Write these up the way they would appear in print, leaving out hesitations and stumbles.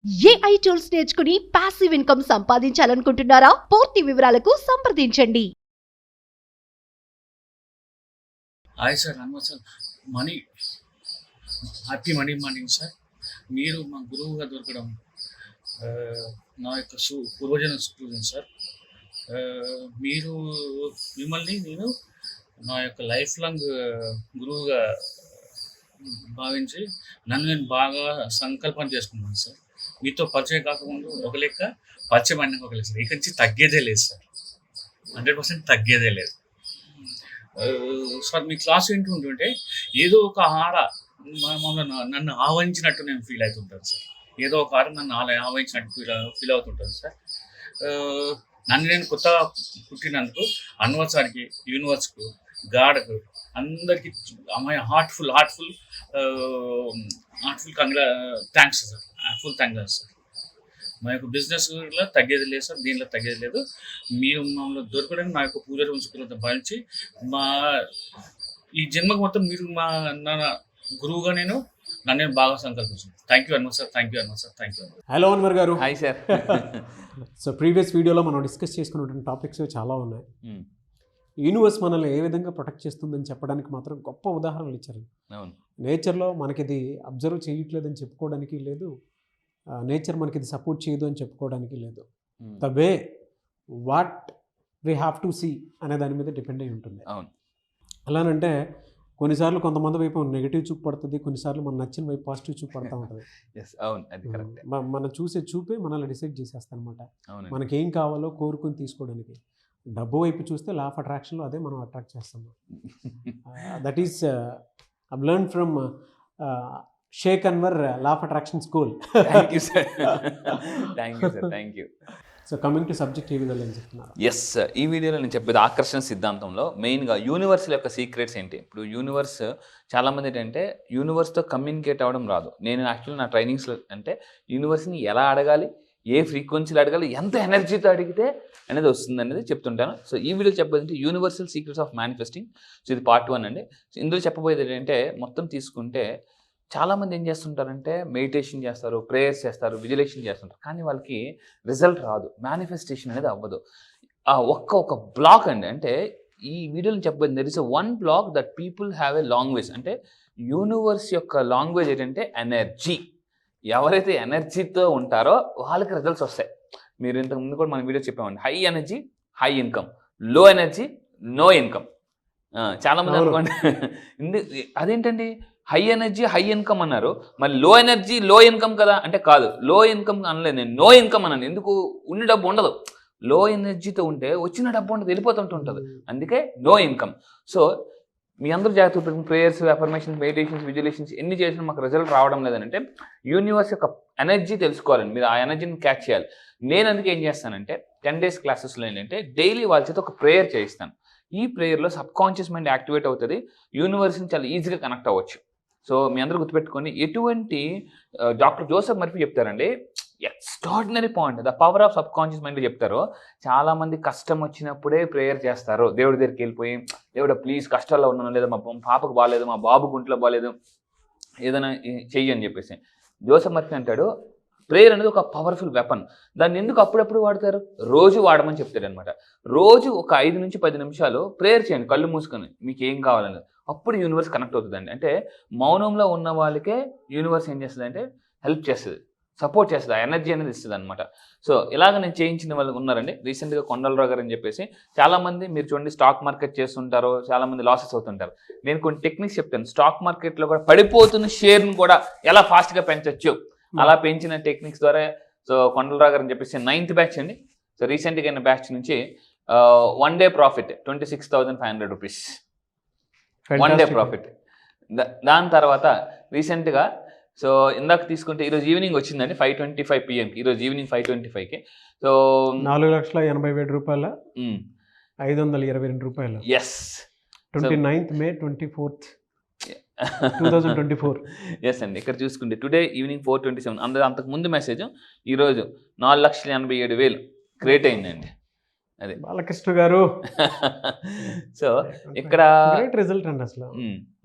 AI tools నేర్చుకుని passive income సంపాదించాలనుకుంటున్నారా? పూర్తి వివరాలకు సంప్రదించండి. Hi sir, Hanumat sir. Money happy money morning sir. మీరు మా గురువుగా దొరకడం నా యొక్క పూర్వజన సుకృతం సార్. మీరు మిమ్మల్ని నేను నా యొక్క లైఫ్ లాంగ్ గురువుగా భావించి నన్ను నేను బాగా సంకల్పన చేసుకున్నాను సార్. మీతో పరిచయం కాకముందు ఒక లెక్క, పరిచయం అన్నీ ఒక లెక్క సార్. ఇక్కడి నుంచి తగ్గేదే లేదు సార్, 100% తగ్గేదే లేదు సార్. మీ క్లాస్ వింటుంటుంటే ఏదో ఒక ఆర నన్ను ఆవహించినట్టు నేను ఫీల్ అవుతుంటాను సార్. ఏదో ఒక ఆర నన్ను ఆవహించినట్టు ఫీల్ అవుతుంటాను సార్. నన్ను నేను కొత్తగా పుట్టినందుకు హనుమత్ సార్కి, యూనివర్స్కు, గాడ్కు, అందరికీ అమ్మాయి heartful thanks sir. Heartful thanks sir. మా యొక్క బిజినెస్లో తగ్గేది లేదు సార్, దీనిలో తగ్గేది లేదు. మీరు మమ్మల్ని దొరకడానికి నా యొక్క పూజ ఉంచుకున్నంత భావించి మా ఈ జన్మకు మొత్తం మీరు నా గురువుగా నన్ను బాగా సంకల్పించాను. Thank you Hanumat sir. Thank you Hanumat sir. Thank you. Hello Anwar garu. Hi sir. So previous వీడియోలో మనం డిస్కస్ చేసుకున్నటువంటి టాపిక్స్ చాలా ఉన్నాయి. యూనివర్స్ మనల్ని ఏ విధంగా ప్రొటెక్ట్ చేస్తుందని చెప్పడానికి మాత్రం గొప్ప ఉదాహరణలు ఇచ్చారు. అవును, నేచర్లో మనకి ఇది అబ్జర్వ్ చేయట్లేదని చెప్పుకోవడానికి లేదు, నేచర్ మనకి ఇది సపోర్ట్ చేయదు అని చెప్పుకోవడానికి లేదు. The way what we have to see అనే దాని మీద డిపెండ్ అయి ఉంటుంది. అవును, అలానంటే కొన్నిసార్లు కొంతమంది వైపు నెగిటివ్ చూపు పడుతుంది, కొన్నిసార్లు మన నచ్చిన వైపు పాజిటివ్ చూపు పడుతూ ఉంటుంది. అవును, అది కరెక్ట్. మనం చూసే చూపే మనల్ని డిసైడ్ చేసేస్తాం అనమాట. అవును, మనకేం కావాలో కోరుకుని తీసుకోవడానికి. డబ్బు వైపు చూస్తే లా ఆఫ్ అట్రాక్షన్లో అదే మనం అట్రాక్ట్ చేస్తాము. That is I learn from Sheikh Anwar law of attraction school. Thank you sir. Thank you sir. Thank you. So coming to subject ఏ విధంగా ఏం చెప్తున్నారు? ఎస్, ఈ వీడియోలో నేను చెప్పేది ఆకర్షణ సిద్ధాంతంలో మెయిన్గా యూనివర్స్ యొక్క సీక్రెట్స్ ఏంటి. ఇప్పుడు యూనివర్స్ చాలామంది ఏంటంటే యూనివర్స్తో కమ్యూనికేట్ అవ్వడం రాదు. నేను యాక్చువల్లీ నా ట్రైనింగ్స్లో అంటే యూనివర్స్ని ఎలా అడగాలి, ఏ ఫ్రీక్వెన్సీలో అడగాలి, ఎంత ఎనర్జీతో అడిగితే అనేది వస్తుంది అనేది చెప్తుంటాను. సో ఈ వీడియో చెప్పబోయేది universal secrets of manifesting. So ఇది పార్ట్ 1 అండి. సో ఇందులో చెప్పబోయేది ఏంటంటే మొత్తం తీసుకుంటే చాలామంది ఏం చేస్తుంటారంటే మెడిటేషన్ చేస్తారు, ప్రేయర్స్ చేస్తారు, విజువలైజేషన్ చేస్తుంటారు, కానీ వాళ్ళకి రిజల్ట్ రాదు, మేనిఫెస్టేషన్ అనేది అవ్వదు. ఒక బ్లాక్ అండి. అంటే ఈ వీడియోలో చెప్పబోయేది there is one block that people have a language. అంటే యూనివర్స్ యొక్క లాంగ్వేజ్ ఏంటంటే ఎనర్జీ. ఎవరైతే ఎనర్జీతో ఉంటారో వాళ్ళకి రిజల్ట్స్ వస్తాయి. మీరు ఇంతకుముందు కూడా మన వీడియో చెప్పామండి, high energy high income, low energy no income. చాలామంది అనుకోండి అదేంటండి హై ఎనర్జీ హై ఇన్కమ్ అన్నారు, మరి లో ఎనర్జీ లో ఇన్కమ్ కదా అంటే కాదు, లో ఇన్కమ్ అనలేదు నేను, నో ఇన్కమ్ అన్నాను. ఎందుకు? ఉన్న డబ్బు ఉండదు. లో ఎనర్జీతో ఉంటే వచ్చిన డబ్బు ఉండదు, వెళ్ళిపోతుంటుంది. అందుకే నో ఇన్కమ్. సో మీ అందరూ జాగ్రత్త పెట్టుకుని ప్రేయర్స్, అఫర్మేషన్స్, మెడిటేషన్స్, విజువలైజేషన్స్ ఎన్ని చేసినా మాకు రిజల్ట్ రావడం లేదంటే యూనివర్స్ యొక్క ఎనర్జీ తెలుసుకోవాలండి. మీరు ఆ ఎనర్జీని క్యాచ్ చేయాలి. నేను అందుకే ఏం చేస్తానంటే 10 days క్లాసెస్లో ఏంటంటే డైలీ వాళ్ళ చేత ఒక ప్రేయర్ చేయిస్తాను. ఈ ప్రేయర్లో సబ్కాన్షియస్ మైండ్ యాక్టివేట్ అవుతుంది, యూనివర్స్ని చాలా ఈజీగా కనెక్ట్ అవ్వచ్చు. సో మీ అందరూ గుర్తుపెట్టుకొని ఎటువంటి డాక్టర్ జోసెఫ్ మర్ఫీ చెప్తారండి, extraordinary point, the power of sub conscious mind చెప్తారు. చాలామంది కష్టం వచ్చినప్పుడే ప్రేయర్ చేస్తారు, దేవుడి దగ్గరికి వెళ్ళిపోయి దేవుడు ప్లీజ్ కష్టాల్లో ఉన్నాను, లేదా మా పాపకు బాగాలేదు, మా బాబుకు ఒంట్లో బాగాలేదు, ఏదైనా చెయ్యి అని చెప్పేసి. జోసెఫ్ మర్ఫీ అంటాడు ప్రేయర్ అనేది ఒక పవర్ఫుల్ వెపన్. దాన్ని ఎందుకు అప్పుడప్పుడు వాడతారు? రోజు వాడమని చెప్తాడు అనమాట. రోజు ఒక 5 నుంచి 10 నిమిషాలు ప్రేయర్ చేయండి కళ్ళు మూసుకొని, మీకు ఏం కావాలనేది. అప్పుడు యూనివర్స్ కనెక్ట్ అవుతుందండి. అంటే మౌనంలో ఉన్న వాళ్ళకే యూనివర్స్ ఏం చేస్తుంది అంటే హెల్ప్ చేస్తుంది, సపోర్ట్ చేస్తుంది, ఆ ఎనర్జీ అనేది ఇస్తుంది అనమాట. సో ఇలాగ నేను చేయించిన వాళ్ళు ఉన్నారండి. రీసెంట్గా కొండలరావు గారు అని చెప్పేసి చాలామంది మీరు చూడండి స్టాక్ మార్కెట్ చేస్తుంటారు, చాలామంది లాసెస్ అవుతుంటారు. నేను కొన్ని టెక్నిక్స్ చెప్తాను. స్టాక్ మార్కెట్లో కూడా పడిపోతున్న షేర్ను కూడా ఎలా ఫాస్ట్గా పెంచవచ్చు, అలా పెంచిన టెక్నిక్స్ ద్వారా. సో కొండలరావు గారు అని చెప్పేసి 9th బ్యాచ్ అండి. సో రీసెంట్గా అయిన బ్యాచ్ నుంచి 1 day profit 26,500 rupees, 1 day profit. దాని తర్వాత రీసెంట్గా సో ఇందాక తీసుకుంటే ఈరోజు ఈవినింగ్ వచ్చిందండి 5:25 PM, ఈరోజు ఈవినింగ్ 5:25కి. సో 4,80,000 రూపాయల 522 రూపాయలు. Yes, 29th May 24th 2024. Yes అండి. ఇక్కడ చూసుకుంటే టుడే ఈవినింగ్ 4:27, అంతకు ముందు మెసేజ్ ఈరోజు 4,87,000 క్రియేట్ అయిందండి. అది బాలకృష్ణ గారు. సో ఇక్కడ గ్రేట్ రిజల్ట్ అండి, అసలు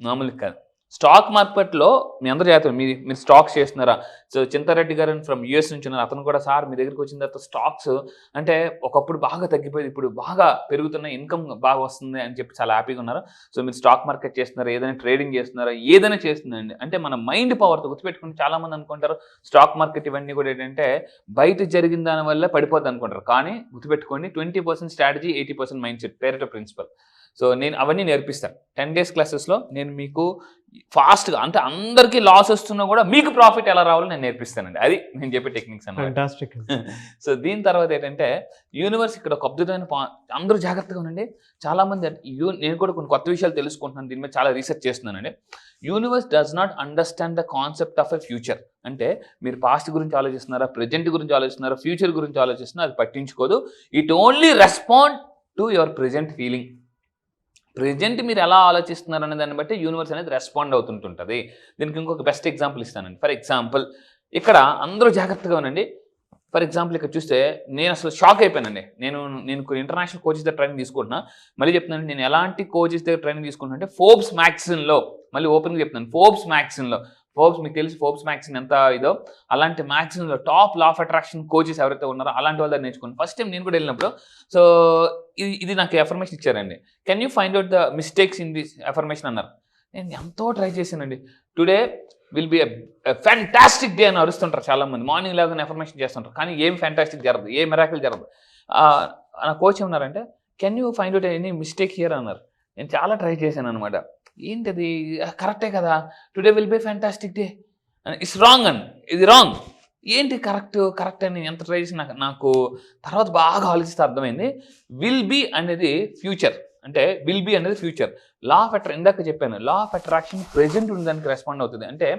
మామూలు కాదు. స్టాక్ మార్కెట్లో మీ అందరూ చేస్తారు, మీరు స్టాక్స్ చేస్తున్నారా? సో చింతారెడ్డి గారు ఫ్రమ్ యూఎస్ నుంచి ఉన్నారు, అతను కూడా సార్ మీ దగ్గరికి వచ్చిన తర్వాత స్టాక్స్ అంటే ఒకప్పుడు బాగా తగ్గిపోయింది, ఇప్పుడు బాగా పెరుగుతున్న ఇన్కమ్ బాగా వస్తుంది అని చెప్పి చాలా హ్యాపీగా ఉన్నారు. సో మీరు స్టాక్ మార్కెట్ చేస్తున్నారా, ఏదైనా ట్రేడింగ్ చేస్తున్నారా, ఏదైనా చేస్తుందండి అంటే మన మైండ్ పవర్తో గుర్తుపెట్టుకుని చాలామంది అనుకుంటారు స్టాక్ మార్కెట్ ఇవన్నీ కూడా ఏంటంటే బయట జరిగిన దాని వల్ల పడిపోద్ది అనుకుంటారు. కానీ గుర్తుపెట్టుకోండి 20% strategy 80% mind set, Pareto principle. So నేను అవన్నీ నేర్పిస్తాను 10 days క్లాసెస్లో. నేను మీకు ఫాస్ట్గా అంటే అందరికీ లాస్ వస్తున్నా కూడా మీకు ప్రాఫిట్ ఎలా రావాలో నేను నేర్పిస్తానండి. అది నేను చెప్పే టెక్నిక్స్ అన్నమాట. సో దీని తర్వాత ఏంటంటే యూనివర్స్ ఇక్కడ ఒక అద్భుతమైన అందరూ జాగ్రత్తగా ఉండండి. చాలామంది నేను కూడా కొన్ని కొత్త విషయాలు తెలుసుకుంటున్నాను, దీని మీద చాలా రీసెర్చ్ చేస్తున్నానండి. Universe does not understand the concept of a future. అంటే మీరు పాస్ట్ గురించి ఆలోచిస్తున్నారా, ప్రజెంట్ గురించి ఆలోచిస్తున్నారా, ఫ్యూచర్ గురించి ఆలోచిస్తున్నారా, అది పట్టించుకోదు. It only respond to your present feeling. Present మీరు ఎలా ఆలోచిస్తున్నారు అనే దాన్ని బట్టి యూనివర్స్ అనేది రెస్పాండ్ అవుతుంటుంది. దీనికి ఇంకొక బెస్ట్ ఎగ్జాంపుల్ ఇస్తానండి. ఫర్ ఎగ్జాంపుల్ ఇక్కడ అందరూ జాగ్రత్తగా ఉండండి. ఫర్ ఎగ్జాంపుల్ ఇక్కడ చూస్తే నేను అసలు షాక్ అయిపోయానండి. నేను కొన్ని ఇంటర్నేషనల్ కోచెస్ దగ్గర ట్రైనింగ్ తీసుకుంటున్నా. మళ్ళీ చెప్తున్నాను, నేను ఎలాంటి కోచెస్ దగ్గర ట్రైనింగ్ తీసుకుంటున్నా అంటే ఫోర్బ్స్ మ్యాగజైన్లో, మళ్ళీ ఓపెన్గా చెప్తున్నాను, ఫోర్బ్స్ మ్యాగజైన్లో, ఫోర్బ్స్ మీకు తెలిసి ఫోర్బ్స్ మ్యాగజైన్ ఎంత ఇదో, అలాంటి మ్యాగజైన్లో top law of attraction coaches ఎవరైతే ఉన్నారో అలాంటి వాళ్ళ దగ్గర నేర్చుకున్నాను. ఫస్ట్ టైం నేను కూడా వెళ్ళినప్పుడు సో ఇది నాకు ఎఫర్మేషన్ ఇచ్చారండి. Can you find out the mistakes in this affirmation అన్నారు. నేను ఎంతో ట్రై చేశానండి. Today will be fantastic day అని అరుస్తుంటారు చాలామంది, మార్నింగ్ లాగా ఎఫర్మేషన్ చేస్తుంటారు, కానీ ఏం ఫ్యాంటాస్టిక్ జరగదు, ఏ మిరాకిల్ జరగదు. నా కోచ్ ఏమన్నారంటే can you find out any mistake here అన్నారు. నేను చాలా ట్రై చేశాను అనమాట. ఏంటది, కరెక్టే కదా, today will be fantastic day, it's wrong అని, ఇది రాంగ్, ఏంటి కరెక్ట్ అని ఎంత ట్రై చేసి నాకు తర్వాత బాగా ఆలోచిస్తే అర్థమైంది. విల్ బీ అనేది ఫ్యూచర్, అంటే విల్ బీ అనేది ఫ్యూచర్. లా ఆఫ్ అట్రాక్షన్ ఇందాక చెప్పాను, లా ఆఫ్ అట్రాక్షన్ ప్రెజెంట్ ఉన్న దానికి రెస్పాండ్ అవుతుంది. అంటే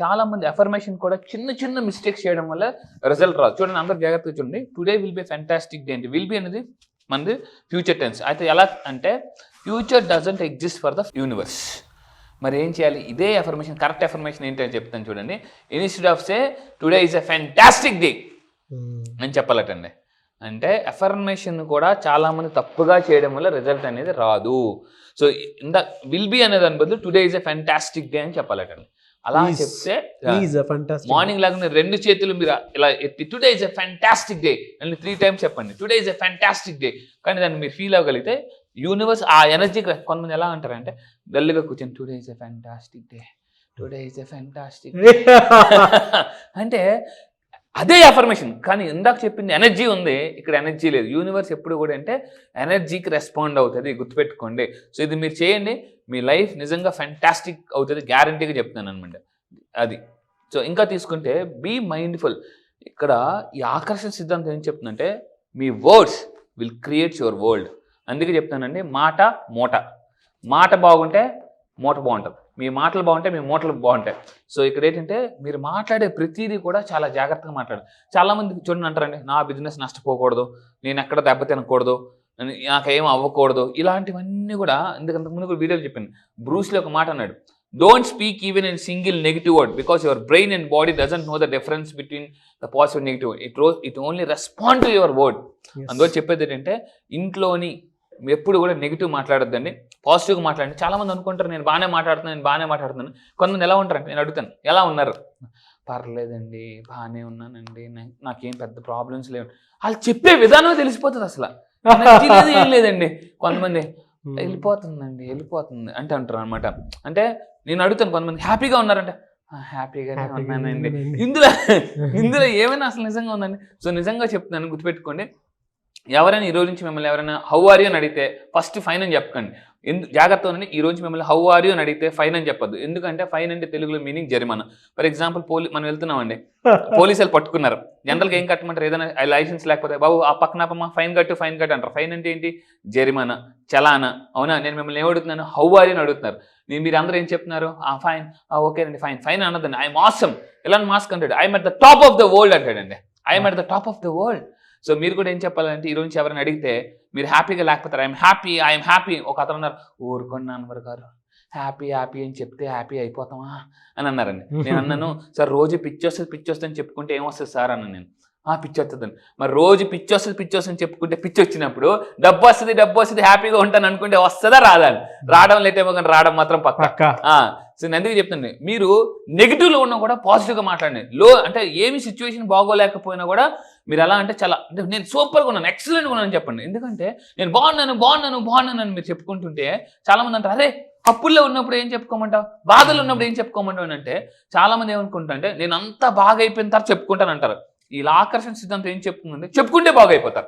చాలామంది అఫర్మేషన్ కూడా చిన్న మిస్టేక్స్ చేయడం వల్ల రిజల్ట్ రాదు. చూడండి, అందరూ జాగ్రత్తగా చూడండి. Today will be fantastic day అంటే విల్ బీ అనేది మనది ఫ్యూచర్ టెన్స్. అయితే ఎలా అంటే future doesn't exist for the universe. మరి ఏం చేయాలి? ఇదే అఫర్మేషన్, కరెక్ట్ అఫర్మేషన్ ఏంటి అని చెప్తాను చూడండి. Instead of say today is a fantastic day అని చెప్పాలటండి. అంటే అఫర్మేషన్ కూడా చాలామంది తప్పుగా చేయడం వల్ల రిజల్ట్ అనేది రాదు. సో విల్ బీ అనే దాని బదులు today is a fantastic day అని చెప్పాలటండి. అలా చెప్తే మార్నింగ్ లాగా 2 చేతులు మీరు ఇలా ఎత్తి today is a fantastic day అని 3 times చెప్పండి, today is a fantastic day. కానీ దాన్ని మీరు ఫీల్ అవ్వగలిగితే యూనివర్స్ ఆ ఎనర్జీకి, కొంతమంది ఎలా అంటారంటే డల్గా కూర్చొని today is a fantastic day, today is a fantastic day అంటే అదే అఫర్మేషన్. కానీ ఇందాక చెప్పింది ఎనర్జీ ఉంది, ఇక్కడ ఎనర్జీ లేదు. యూనివర్స్ ఎప్పుడు కూడా అంటే ఎనర్జీకి రెస్పాండ్ అవుతుంది, గుర్తుపెట్టుకోండి. సో ఇది మీరు చేయండి, మీ లైఫ్ నిజంగా ఫ్యాంటాస్టిక్ అవుతుంది, గ్యారంటీగా చెప్తున్నాను అనమాట. అది సో ఇంకా తీసుకుంటే బీ మైండ్ఫుల్. ఇక్కడ ఈ ఆకర్షణ సిద్ధాంతం ఏం చెప్తుందంటే మీ words will creates your world. అందుకే చెప్తానండి, మాట బాగుంటే మూట బాగుంటుంది, మీ మాటలు బాగుంటే మీ మూటలు బాగుంటాయి. సో ఇక్కడ ఏంటంటే మీరు మాట్లాడే ప్రతిదీ కూడా చాలా జాగ్రత్తగా మాట్లాడాలి. చాలామంది చూడండి అంటారండి, నా బిజినెస్ నష్టపోకూడదు, నేను ఎక్కడ దెబ్బతినకూడదు, నాకేం అవ్వకూడదు, ఇలాంటివన్నీ కూడా ఇంతకుముందు కూడా వీడియోలు చెప్పాను. బ్రూస్లీ ఒక మాట అన్నాడు, don't speak even in single negative word because your brain and body doesn't know the difference between the positive and negative. It only respond to your word. అందువల్ల చెప్పేది ఏంటంటే ఇంట్లోని ఎప్పుడు కూడా నెగిటివ్ మాట్లాడొద్దండి, పాజిటివ్గా మాట్లాడండి. చాలామంది అనుకుంటారు నేను బాగానే మాట్లాడుతున్నాను. కొంతమంది ఎలా ఉంటారంటే, నేను అడుగుతాను ఎలా ఉన్నారు, పర్లేదండి బాగానే ఉన్నానండి, నాకేం పెద్ద ప్రాబ్లమ్స్ లేవు. వాళ్ళు చెప్పే విధానం తెలిసిపోతుంది, అసలు ఏం లేదండి. కొంతమంది వెళ్ళిపోతుంది అంటే అంటారు అనమాట. అంటే నేను అడుగుతాను, కొంతమంది హ్యాపీగా ఉన్నారంటే హ్యాపీగానే ఉన్నానండి. ఇందులో ఏమైనా అసలు నిజంగా ఉందండి. సో నిజంగా చెప్తున్నాను, గుర్తుపెట్టుకోండి. ఎవరైనా ఈ రోజు నుంచి మిమ్మల్ని ఎవరైనా హౌ ఆర్ యూ అని అడిగితే ఫస్ట్ ఫైన్ అని చెప్పకండి. జాగ్రత్త ఉండండి. ఈ రోజు మిమ్మల్ని హౌ ఆర్ యూ అని అడిగితే ఫైన్ అని చెప్పొద్దు. ఎందుకంటే ఫైన్ అంటే తెలుగులో మీనింగ్ జరిమానా. ఫర్ ఎగ్జాంపుల్ మనం వెళ్తున్నామండి, పోలీసులు పట్టుకున్నారు, జనరల్గా ఏం కట్టమంటారు, ఏదైనా లైసెన్స్ లేకపోతే బాబు ఆ పక్కన ఫైన్ కట్టు అంటారు. ఫైన్ అంటే ఏంటి, జరిమానా, చలానా. అవునా, నేను మిమ్మల్ని ఏం అడుగుతున్నాను, హౌ ఆర్ యూ అని అడుగుతున్నారు. మీరు అందరూ ఏం చెప్తున్నారు, ఫైన్, ఓకేనండి ఫైన్ అనొద్దండి. ఐఎమ్ ఆసమ్, ఎలా మాస్క్ అంటాడు, I'm at the top of the world అంటాడండి, I'm at the top of the world. So మీరు కూడా ఏం చెప్పాలంటే, ఈ రోజు ఎవరైనా అడిగితే మీరు హ్యాపీగా లేకపోతారు, ఐఎమ్ హ్యాపీ. ఒక అతను అన్నారు, ఊరుకోండి నాన్నగారు గారు, హ్యాపీ అని చెప్తే హ్యాపీ అయిపోతామా అని అన్నారండి. నేను అన్నాను, సార్ రోజు పిచ్చి వస్తుంది అని చెప్పుకుంటే ఏమొస్తుంది సార్ అన్నాను నేను. పిచ్చి వస్తుందని. మరి రోజు పిచ్చి వస్తుంది చెప్పుకుంటే పిచ్చి వచ్చినప్పుడు డబ్బు వస్తుంది హ్యాపీగా ఉంటాను అనుకుంటే వస్తుందా రాదా? రావడం లేటేమో కానీ రావడం మాత్రం పక్క. సో నేను అందుకే చెప్తాను, మీరు నెగిటివ్లో ఉన్నా కూడా పాజిటివ్గా మాట్లాడండి. అంటే ఏమి సిచ్యువేషన్ బాగోలేకపోయినా కూడా మీరు ఎలా అంటే చాలా అంటే నేను సూపర్గా ఉన్నాను, ఎక్సలెంట్గా ఉన్నాను చెప్పండి. ఎందుకంటే నేను బాగున్నాను అని మీరు చెప్పుకుంటుంటే చాలామంది అంటారు, అరే అప్పుల్లో ఉన్నప్పుడు ఏం చెప్పుకోమంటావు, బాధలు ఉన్నప్పుడు ఏం చెప్పుకోమంటావు అని అంటే చాలామంది ఏమనుకుంటా అంటే నేను అంతా బాగా అయిపోయిన తర్వాత చెప్పుకుంటాను అంటారు. ఇలా ఆకర్షణ సిద్ధాంతం ఏం చెప్పుకుందంటే చెప్పుకుంటే బాగా అయిపోతారు.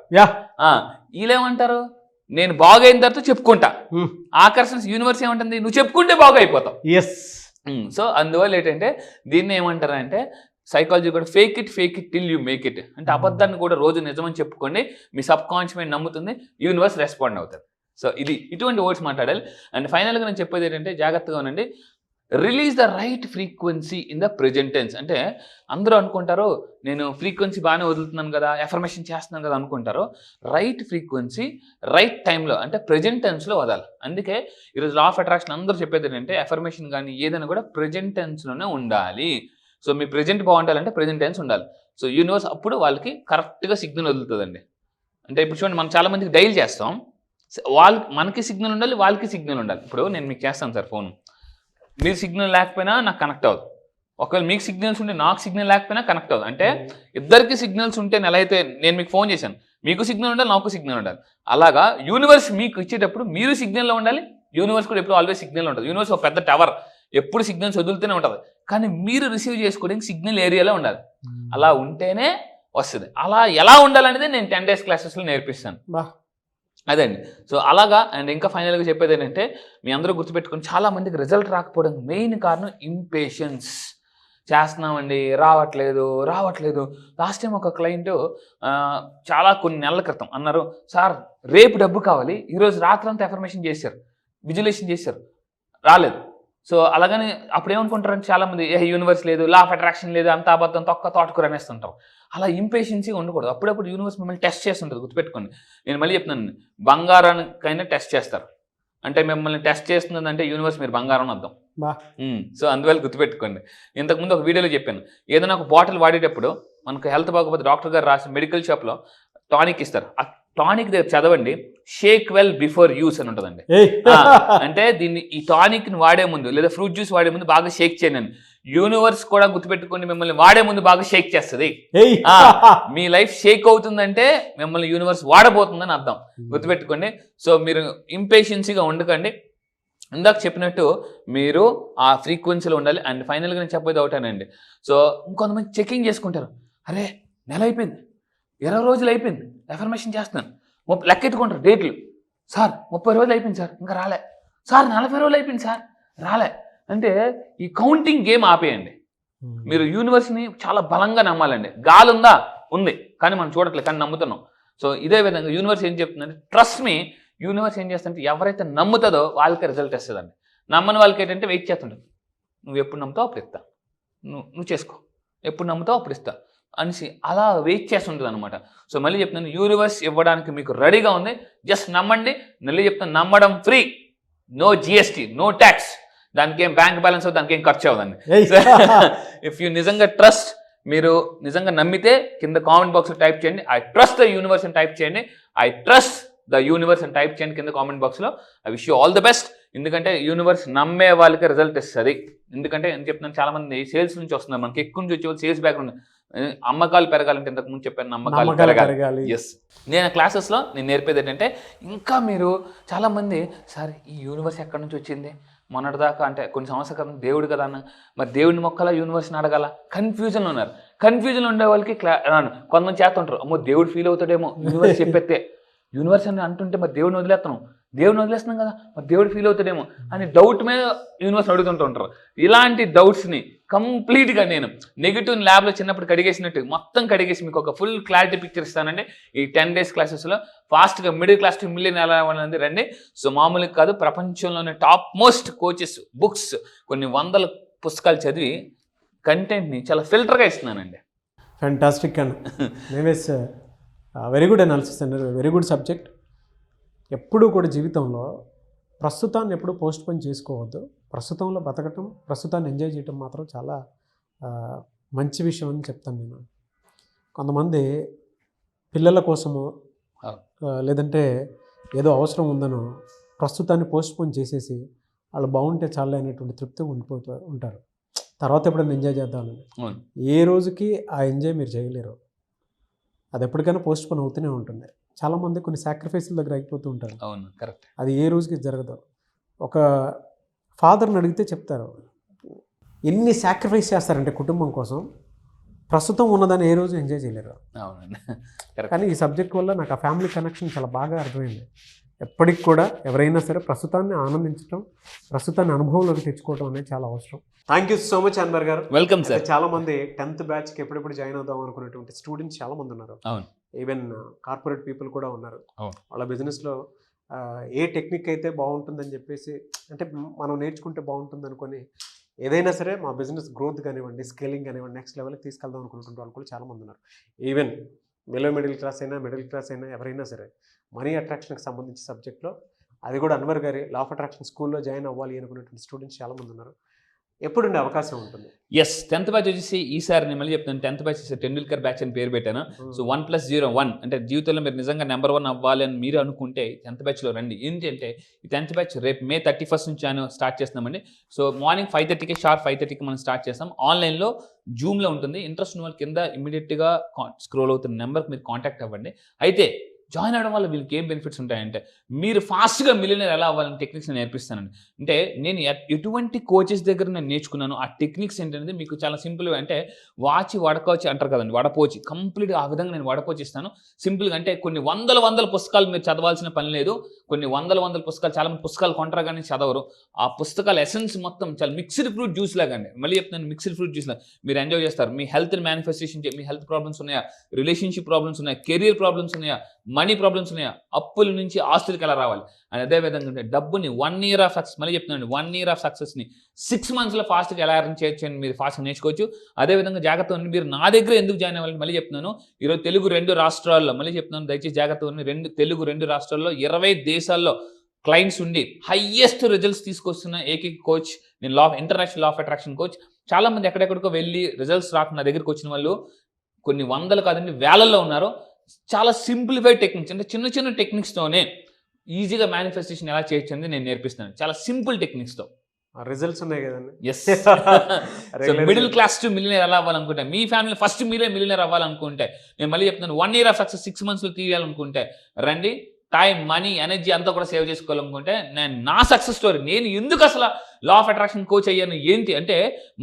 వీళ్ళేమంటారు, నేను బాగైన తర్వాత చెప్పుకుంటా. ఆకర్షణ యూనివర్స్ ఏమంటుంది, నువ్వు చెప్పుకుంటే బాగా అయిపోతావు. సో అందువల్ల ఏంటంటే దీన్ని ఏమంటారు అంటే సైకాలజీ కూడా fake it till you make it. అంటే అబద్ధాన్ని కూడా రోజు నిజమని చెప్పుకోండి, మీ సబ్ కాన్షియస్ మైండ్ నమ్ముతుంది, యూనివర్స్ రెస్పాండ్ అవుతుంది. సో ఇటువంటి వర్డ్స్ మాట్లాడాలి. అండ్ ఫైనల్గా నేను చెప్పేది ఏంటంటే జాగ్రత్తగా ఉండండి, release the right frequency in the present tense. అంటే అందరూ అనుకుంటారు నేను ఫ్రీక్వెన్సీ బాగానే వదులుతున్నాను కదా, ఎఫర్మేషన్ చేస్తున్నాను కదా అనుకుంటారు. రైట్ ఫ్రీక్వెన్సీ రైట్ టైంలో అంటే ప్రెజెంట్ టెన్స్లో వదాలి. అందుకే ఈరోజు లా ఆఫ్ అట్రాక్షన్ అందరూ చెప్పేది ఏంటంటే ఎఫర్మేషన్ కానీ ఏదైనా కూడా ప్రెజెంట్ టెన్స్లోనే ఉండాలి. సో మీ ప్రెజెంట్ బాగుండాలంటే ప్రెజెంట్ టెన్స్ ఉండాలి. సో యూనివర్స్ అప్పుడు వాళ్ళకి కరెక్ట్గా సిగ్నల్ వదులుతుందండి. అంటే ఇప్పుడు చూడండి, మనం చాలా మందికి డైల్ చేస్తాం, మనకి సిగ్నల్ ఉండాలి, వాళ్ళకి సిగ్నల్ ఉండాలి. ఇప్పుడు నేను మీకు చేస్తాను సార్ ఫోన్, మీరు సిగ్నల్ లేకపోయినా నాకు కనెక్ట్ అవ్వదు. ఒకవేళ మీకు సిగ్నల్స్ ఉంటే నాకు సిగ్నల్ లేకపోయినా కనెక్ట్ అవ్వదు. అంటే ఇద్దరికి సిగ్నల్స్ ఉంటే ఎలా అయితే నేను మీకు ఫోన్ చేశాను, మీకు సిగ్నల్ ఉండాలి, నాకు సిగ్నల్ ఉండాలి. అలాగా యూనివర్స్ మీకు ఇచ్చేటప్పుడు మీరు సిగ్నల్లో ఉండాలి, యూనివర్స్ కూడా ఎప్పుడు ఆల్వేస్ సిగ్నల్ ఉంటుంది. యూనివర్స్ ఒక పెద్ద టవర్, ఎప్పుడు సిగ్నల్స్ వదులుతూనే ఉంటుంది, కానీ మీరు రిసీవ్ చేసుకోవడానికి సిగ్నల్ ఏరియాలో ఉండాలి. అలా ఉంటేనే వస్తుంది. అలా ఎలా ఉండాలనేది నేను 10 days క్లాసెస్లో నేర్పిస్తాను. అదండి. సో అలాగా. అండ్ ఇంకా ఫైనల్గా చెప్పేది ఏంటంటే మీ అందరూ గుర్తుపెట్టుకుని చాలా మందికి రిజల్ట్ రాకపోవడం మెయిన్ కారణం ఇంపేషెన్స్. చేస్తున్నామండి, రావట్లేదు. లాస్ట్ టైం ఒక క్లయింట్ చాలా కొన్ని నెలల క్రితం అన్నారు, సార్ రేపు డబ్బు కావాలి, ఈరోజు రాత్రంతా ఎఫర్మేషన్ చేశారు, విజువలేషన్ చేశారు, రాలేదు. సో అలాగని అప్పుడు ఏమనుకుంటారంటే చాలామంది యూనివర్స్ లేదు, లా ఆఫ్ అట్రాక్షన్ లేదు, అంత అబద్ధం తోటకూర అనేస్తుంటాం. అలా ఇంపేషెన్సీగా ఉండకూడదు. అప్పుడప్పుడు యూనివర్స్ మిమ్మల్ని టెస్ట్ చేస్తుంటుంది, గుర్తుపెట్టుకోండి. నేను మళ్ళీ చెప్తున్నాను, బంగారానికైనా టెస్ట్ చేస్తారు. అంటే మిమ్మల్ని టెస్ట్ చేస్తుంది అంటే యూనివర్స్ మీరు బంగారం అర్థం. సో అందువల్ల గుర్తుపెట్టుకోండి. ఇంతకుముందు ఒక వీడియోలో చెప్పాను, ఏదైనా ఒక బాటిల్ వాడేటప్పుడు మనకు హెల్త్ బాగోకపోతే డాక్టర్ గారు రాసి మెడికల్ షాప్లో టానిక్ ఇస్తారు. ఆ టానిక్ దగ్గర చదవండి, షేక్ వెల్ బిఫోర్ యూస్ అని ఉంటుందండి. అంటే దీన్ని ఈ టానిక్ని వాడే ముందు లేదా ఫ్రూట్ జ్యూస్ వాడే ముందు బాగా షేక్ చేయండి. యూనివర్స్ కూడా గుర్తుపెట్టుకోండి, మిమ్మల్ని వాడే ముందు బాగా షేక్ చేస్తుంది. మీ లైఫ్ షేక్ అవుతుందంటే మిమ్మల్ని యూనివర్స్ వాడబోతుందని అర్థం, గుర్తుపెట్టుకోండి. సో మీరు ఇంపేషెన్సీగా ఉండకండి. ఇందాక చెప్పినట్టు మీరు ఆ ఫ్రీక్వెన్సీలో ఉండాలి. అండ్ ఫైనల్గా నేను చెప్పేది ఒకటేనండి, సో ఇంకొంతమంది చెకింగ్ చేసుకుంటారు, అరే నెల అయిపోయింది, 20 రోజులు అయిపోయింది, ఎఫర్మేషన్ చేస్తున్నాను, లెక్కెట్టుకుంటారు డేట్లు, సార్ 30 రోజులు అయిపోయింది సార్ ఇంకా రాలే, సార్ 40 రోజులు అయిపోయింది సార్ రాలే. అంటే ఈ కౌంటింగ్ గేమ్ ఆపేయండి. మీరు యూనివర్స్ని చాలా బలంగా నమ్మాలండి. గాలి ఉందా, ఉంది, కానీ మనం చూడట్లేదు, కానీ నమ్ముతున్నాం. సో ఇదే విధంగా యూనివర్స్ ఏం చెప్తుందంటే ట్రస్ట్ మీ. యూనివర్స్ ఏం చేస్తుందంటే ఎవరైతే నమ్ముతుందో వాళ్ళకే రిజల్ట్ వస్తుందండి. నమ్మని వాళ్ళకి ఏంటంటే వెయిట్ చేస్తుంటుంది, నువ్వు ఎప్పుడు నమ్ముతావు అప్పుడు ఇస్తా, నువ్వు చేసుకో, ఎప్పుడు నమ్ముతావు అప్పుడు ఇస్తా అనేసి అలా వెయిట్ చేస్తుంటుంది అనమాట. సో మళ్ళీ చెప్తున్నాను, యూనివర్స్ ఇవ్వడానికి మీకు రెడీగా ఉంది, జస్ట్ నమ్మండి. మళ్ళీ చెప్తాను, నమ్మడం free, no GST, no tax, దానికి ఏం బ్యాంక్ బ్యాలెన్స్ అవ్వదు, దానికి ఏం ఖర్చు అవ్వదండి. ఇఫ్ యూ నిజంగా ట్రస్ట్, మీరు నిజంగా నమ్మితే కింద కామెంట్ బాక్స్లో టైప్ చేయండి, ఐ ట్రస్ట్ ద యూనివర్స్ అని టైప్ చేయండి, ఐ ట్రస్ట్ ద యూనివర్స్ అని టైప్ చేయండి కింద కామెంట్ బాక్స్లో. I wish you all the best. ఎందుకంటే యూనివర్స్ నమ్మే వాళ్ళకి రిజల్ట్ ఇస్తుంది. ఎందుకంటే నేను చెప్తున్నాను, చాలా మంది సేల్స్ నుంచి వస్తున్నారు, మనకి ఎక్కువ నుంచి వచ్చే వాళ్ళు సేల్స్ బ్యాక్గ్రౌండ్. అమ్మకాలు పెరగాలంటే ఇంతకు ముందు చెప్పాను, నమ్మకాలు పెరగాలి. ఎస్, నేను క్లాసెస్లో నేను నేర్పేది ఏంటంటే, ఇంకా మీరు చాలామంది సార్ ఈ యూనివర్స్ ఎక్కడి నుంచి వచ్చింది, మొన్నటిదాకా అంటే కొన్ని సంవత్సరాల క్రితం దేవుడు కదా అన్న, మరి దేవుడిని మొక్కలా యూనివర్స్ని అడగాల, కన్ఫ్యూజన్లో ఉన్నారు. కన్ఫ్యూజన్లో ఉండే వాళ్ళకి కొంతమంది చేస్తుంటారు, అమ్మో దేవుడు ఫీల్ అవుతాడేమో యూనివర్స్ చెప్పేస్తే, యూనివర్స్ అని అంటుంటే మరి దేవుడిని వదిలేస్తున్నాం, దేవుడిని వదిలేస్తున్నాం కదా, మరి దేవుడు ఫీల్ అవుతాడేమో అని డౌట్ మీద యూనివర్స్ అడుగుతుంటూ ఉంటారు. ఇలాంటి డౌట్స్ని కంప్లీట్గా నేను నెగిటివ్ ల్యాబ్లో చిన్నప్పుడు కడిగేసినట్టు మొత్తం కడిగేసి మీకు ఒక ఫుల్ క్లారిటీ పిక్చర్ ఇస్తానండి ఈ 10 days క్లాసెస్లో. ఫాస్ట్గా మిడిల్ క్లాస్ టు మిలియన్ ఎలా అవ్వాలని రండి. సో మామూలుగా కాదు, ప్రపంచంలోనే టాప్ మోస్ట్ కోచెస్, బుక్స్, కొన్ని 100 పుస్తకాలు చదివి కంటెంట్ని చాలా ఫిల్టర్గా ఇస్తున్నానండి. ఫ్యాంటాస్టిక్ అండ్ నేనేస్ వెరీ గుడ్ అనాలిసిస్ అండి, వెరీ గుడ్ సబ్జెక్ట్. ఎప్పుడూ కూడా జీవితంలో ప్రస్తుతాన్ని ఎప్పుడు పోస్ట్ పోన్ చేసుకోవద్దు. ప్రస్తుతంలో బతకటం, ప్రస్తుతాన్ని ఎంజాయ్ చేయటం మాత్రం చాలా మంచి విషయం అని చెప్తాను నేను. కొంతమంది పిల్లల కోసమో లేదంటే ఏదో అవసరం ఉందనో ప్రస్తుతాన్ని పోస్ట్ పోన్ చేసేసి వాళ్ళు బాగుంటే చాలు అనేటువంటి తృప్తి ఉండిపోతూ ఉంటారు. తర్వాత ఎప్పుడైనా ఎంజాయ్ చేద్దామని, అవును. ఏ రోజుకి ఆ ఎంజాయ్ మీరు చేయలేరు. అది ఎప్పటికైనా పోస్ట్ పోన్ అవుతూనే ఉంటుంది. చాలామంది కొన్ని సాక్రిఫైస్ల దగ్గర అయిపోతూ ఉంటారు. అవును, కరెక్ట్. అది ఏ రోజుకి జరగదు. ఒక ఫాదర్ని అడిగితే చెప్తారు, ఎన్ని సాక్రిఫైస్ చేస్తారంటే కుటుంబం కోసం, ప్రస్తుతం ఉన్నదాన్ని ఏ రోజు ఎంజాయ్ చేయలేరు. అవునండి, కరెక్ట్. కానీ ఈ సబ్జెక్ట్ వల్ల నాకు ఆ ఫ్యామిలీ కనెక్షన్ చాలా బాగా అర్థమైంది. ఎప్పటికి కూడా ఎవరైనా సరే ప్రస్తుతాన్ని ఆనందించడం, ప్రస్తుతాన్ని అనుభవంలోకి తెచ్చుకోవడం అనేది చాలా అవసరం. Thank you so much Anwar garu. Welcome sir. చాలా మంది 10th బ్యాచ్కి ఎప్పుడెప్పుడు జాయిన్ అవుదాం అనుకునేటువంటి స్టూడెంట్స్ చాలా మంది ఉన్నారు. అవును. ఈవెన్ కార్పొరేట్ పీపుల్ కూడా ఉన్నారు. అవును. వాళ్ళ బిజినెస్లో ఏ టెక్నిక్ అయితే బాగుంటుందని చెప్పేసి, అంటే మనం నేర్చుకుంటే బాగుంటుంది అనుకొని ఏదైనా సరే మా బిజినెస్ గ్రోత్ కానివ్వండి, స్కేలింగ్ కానివ్వండి, నెక్స్ట్ లెవెల్కి తీసుకెళ్దాం అనుకుంటున్న వాళ్ళు కూడా చాలామంది ఉన్నారు. ఈవెన్ బిలో మిడిల్ క్లాస్ అయినా, మిడిల్ క్లాస్ అయినా, ఎవరైనా సరే మనీ అట్రాక్షన్కి సంబంధించిన సబ్జెక్ట్లో, అది కూడా అన్వర్ గారి లా ఆఫ్ అట్రాక్షన్ స్కూల్లో జాయిన్ అవ్వాలి అనుకునేటువంటి స్టూడెంట్స్ చాలామంది ఉన్నారు. ఎప్పుడుండే అవకాశం ఉంటుంది? ఎస్, 10th బ్యాచ్ వచ్చేసి ఈసారి నేను మళ్ళీ చెప్తాను, 10th బ్యాచ్ టెండూల్కర్ బ్యాచ్ అని పేరు పెట్టాను. సో 1+01 అంటే జీవితంలో మీరు నిజంగా నెంబర్ 1 అవ్వాలి అని మీరు అనుకుంటే 10th బ్యాచ్లో రండి. ఏంటంటే ఈ 10th బ్యాచ్ రేపు May 31 నుంచి స్టార్ట్ చేస్తున్నామండి. సో మార్నింగ్ 5:30కి షార్ప్ 5:30కి మనం స్టార్ట్ చేస్తాం. ఆన్లైన్లో జూమ్లో ఉంటుంది. ఇంట్రెస్ట్ ఉన్న వాళ్ళు కింద ఇమీడియట్గా స్క్రోల్ అవుతున్న నెంబర్కి మీరు కాంటాక్ట్ అవ్వండి. అయితే జాయిన్ అవ్వడం వల్ల వీళ్ళకి ఏం బెనిఫిట్స్ ఉంటాయంటే, మీరు ఫాస్ట్గా మిలియనర్ ఎలా అవ్వాలని టెక్నిక్స్ నేను నేర్పిస్తానండి. అంటే నేను ఎటువంటి కోచెస్ దగ్గర నేను నేర్చుకున్నాను, ఆ టెక్నిక్స్ ఏంటనేది మీకు చాలా సింపుల్గా, అంటే వడకోచి అంటారు కదండి, వడపోచి, కంప్లీట్గా ఆ విధంగా నేను వడపోచి ఇస్తాను. సింపుల్గా అంటే కొన్ని వందల పుస్తకాలు మీరు చదవాల్సిన పని లేదు. కొన్ని వందల పుస్తకాలు, చాలా మంది పుస్తకాలు కొంటారు కానీ చదవరు. ఆ పుస్తకాల ఎసెన్స్ మొత్తం చాలా మిక్స్డ్ ఫ్రూట్ జ్యూస్ లాగా అండి. మళ్ళీ చెప్తున్నాను, మిక్స్డ్ ఫ్రూట్ జ్యూస్ లాగా మీరు ఎంజాయ్ చేస్తారు. మీ హెల్త్ని మేనిఫెస్టేషన్, మీ హెల్త్ ప్రాబ్లమ్స్ ఉన్నాయా, రిలేషన్షిప్ ప్రాబ్లమ్స్ ఉన్నాయా, కెరియర్ ప్రాబ్లమ్స్ ఉన్నాయా, మనీ ప్రాబ్లమ్స్ ఉన్నాయా, అప్పుల నుంచి ఆస్తులకి ఎలా రావాలి అని, అదేవిధంగా అంటే డబ్బుని 1 year ఆఫ్ సక్సెస్, మళ్ళీ చెప్తున్నాను 1 year ఆఫ్ సక్సెస్ని 6 monthsలో ఫాస్ట్గా ఎలా ఎర్న్ చేయొచ్చు అని మీరు ఫాస్ట్గా నేర్చుకోవచ్చు. అదేవిధంగా జాగ్రత్త ఉండి మీరు నా దగ్గర ఎందుకు జాయిన్ అవ్వాలని మళ్ళీ చెప్తున్నాను. ఈరోజు తెలుగు 2 రాష్ట్రాల్లో, మళ్ళీ చెప్తున్నాను దయచేసి జాగ్రత్త ఉండి, తెలుగు 2 రాష్ట్రాల్లో 20 దేశాల్లో క్లయింట్స్ ఉండి హైయెస్ట్ రిజల్ట్స్ తీసుకొస్తున్న ఏకైక కోచ్ నేను, international law of attraction coach. చాలామంది ఎక్కడెక్కడికో వెళ్ళి రిజల్ట్స్ రాకుండా నా దగ్గరికి వచ్చిన వాళ్ళు కొన్ని వందలు కాదండి, వేలల్లో ఉన్నారు. చాలా సింప్లిఫైడ్ టెక్నిక్స్, అంటే చిన్న టెక్నిక్స్తోనే ఈజీగా మేనిఫెస్టేషన్ ఎలా చేయొచ్చు అనేది నేను నేర్పిస్తాను, చాలా సింపుల్ టెక్నిక్స్తో. రిజల్ట్స్ ఉన్నాయి కదండి. Yes. So middle class to millionaire ఎలా అవ్వాలనుకుంటే, మీ ఫ్యామిలీ ఫస్ట్ మీరే మిలియనర్ అవ్వాలనుకుంటే, నేను మళ్ళీ చెప్తున్నాను 1 year ఆఫ్ సక్సెస్ 6 monthsలో తీయాలనుకుంటే రండి. టైం, మనీ, ఎనర్జీ అంతా కూడా సేవ్ చేసుకోవాలనుకుంటే నేను నా సక్సెస్ స్టోరీ, నేను ఎందుకు అసలు లా ఆఫ్ అట్రాక్షన్ కోచ్ అయ్యాను ఏంటి అంటే,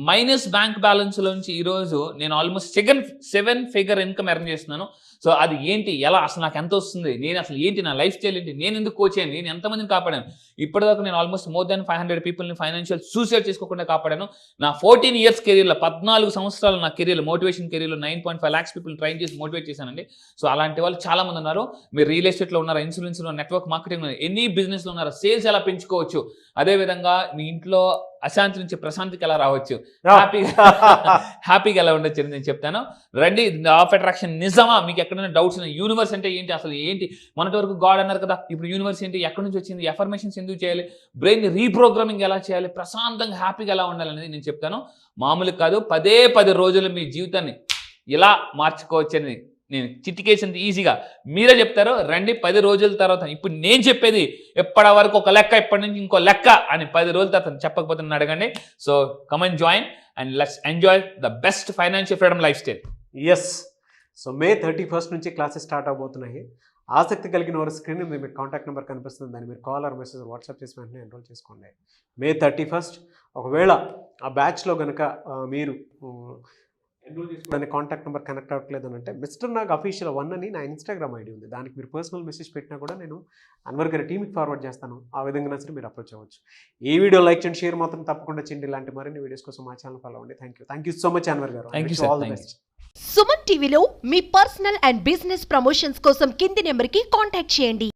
మైనస్ బ్యాంక్ బ్యాలెన్స్లోంచి ఈరోజు నేను ఆల్మోస్ట్ 7 figure ఇన్కమ్ ఎర్న్ చేస్తున్నాను. సో అది ఏంటి, ఎలా, అసలు నాకు ఎంత వస్తుంది, నేను అసలు ఏంటి, నా లైఫ్ స్టైల్ ఏంటి, నేను ఎందుకు కోచ్ అయ్యాను, నేను ఎంతమందిని కాపాడాను, ఇప్పటిదాకా నేను ఆల్మోస్ట్ మోర్ దాన్ 500 పీపుల్ని ఫైనాన్షియల్ సూసైడ్ చేసుకోకుండా కాపాడాను. నా 14 years కెరీర్లో, 14 సంవత్సరాలు నా కెరీర్లో, మోటివేషన్ కెరీర్లో 9.5 lakhs పీపుల్ని ట్రైన్ చేసి మోటివేట్ చేశానండి. సో అలాంటి వాళ్ళు చాలా మంది ఉన్నారు. మీరు రియల్ ఎస్టేట్లో ఉన్నారా, ఇన్సూరెన్స్లో, నెట్వర్క్ మార్కెటింగ్, ఎనీ బిజినెస్లో ఉన్నారా, సేల్స్ ఎలా పెంచుకోవచ్చు, అదేవిధంగా మీ ఇంట్లో అశాంతి నుంచి ప్రశాంతికి ఎలా రావచ్చు, హ్యాపీగా ఎలా ఉండొచ్చు అని నేను చెప్తాను. రండి. లా ఆఫ్ అట్రాక్షన్ నిజమా, మీకు ఎక్కడైనా డౌట్స్ ఉన్నాయి, యూనివర్స్ అంటే ఏంటి, అసలు ఏంటి, మొన్నటి వరకు గాడ్ అన్నారు కదా, ఇప్పుడు యూనివర్స్ ఏంటి, ఎక్కడి నుంచి వచ్చింది, ఎఫర్మేషన్స్ ఎందుకు చేయాలి, బ్రెయిన్ రీప్రోగ్రామింగ్ ఎలా చేయాలి, ప్రశాంతంగా హ్యాపీగా ఎలా ఉండాలనేది నేను చెప్తాను. మామూలు కాదు, 10 రోజులు మీ జీవితాన్ని ఇలా మార్చుకోవచ్చని నేను చిటికేసింది ఈజీగా మీరే చెప్తారు. రండి. 10 రోజుల తర్వాత, ఇప్పుడు నేను చెప్పేది ఎప్పటి వరకు ఒక లెక్క, ఎప్పటి నుంచి ఇంకో లెక్క అని 10 రోజుల తర్వాత చెప్పకపోతే నన్ను అడగండి. So come and join and let's enjoy the best financial freedom lifestyle. Yes. So May 31 నుంచి క్లాసెస్ స్టార్ట్ అవబోతున్నాయి. ఆసక్తి కలిగిన వారి స్క్రీన్ మీద మీకు కాంటాక్ట్ నెంబర్ కనిపిస్తుంది, దాన్ని మీరు కాల్ ఆర్ మెసేజ్ వాట్సాప్ చేసి వెంటనే ఎన్రోల్ చేసుకోండి. May 31. ఒకవేళ ఆ బ్యాచ్లో కనుక మీరు ఎన్రోల్ చేసుకోవడానికి కాంటాక్ట్ నెంబర్ కనెక్ట్ అవ్వట్లేదు అని అంటే, మిస్టర్ నాగ్ అఫీషియల్ 1 అని నా ఇన్స్టాగ్రామ్ ఐడి ఉంది, దానికి మీరు పర్సనల్ మెసేజ్ పెట్టినా కూడా నేను అన్వర్ గారి టీమ్కి ఫార్వర్డ్ చేస్తాను. ఆ విధంగా సరే మీరు అప్రోచ్ అవ్వచ్చు. ఈ వీడియో లైక్ చేయండి, షేర్ మాత్రం తప్పకుండా చేయండి. ఇలాంటి మరిన్ని వీడియోస్ కోసం మా ఛానల్ ఫాలో అవ్వండి. Thank you so much Anwar garu. All the best. Suman టీవీలో మీ పర్సనల్ అండ్ బిజినెస్ ప్రమోషన్స్ కోసం కింది నెంబర్కి కాంటాక్ట్ చేయండి.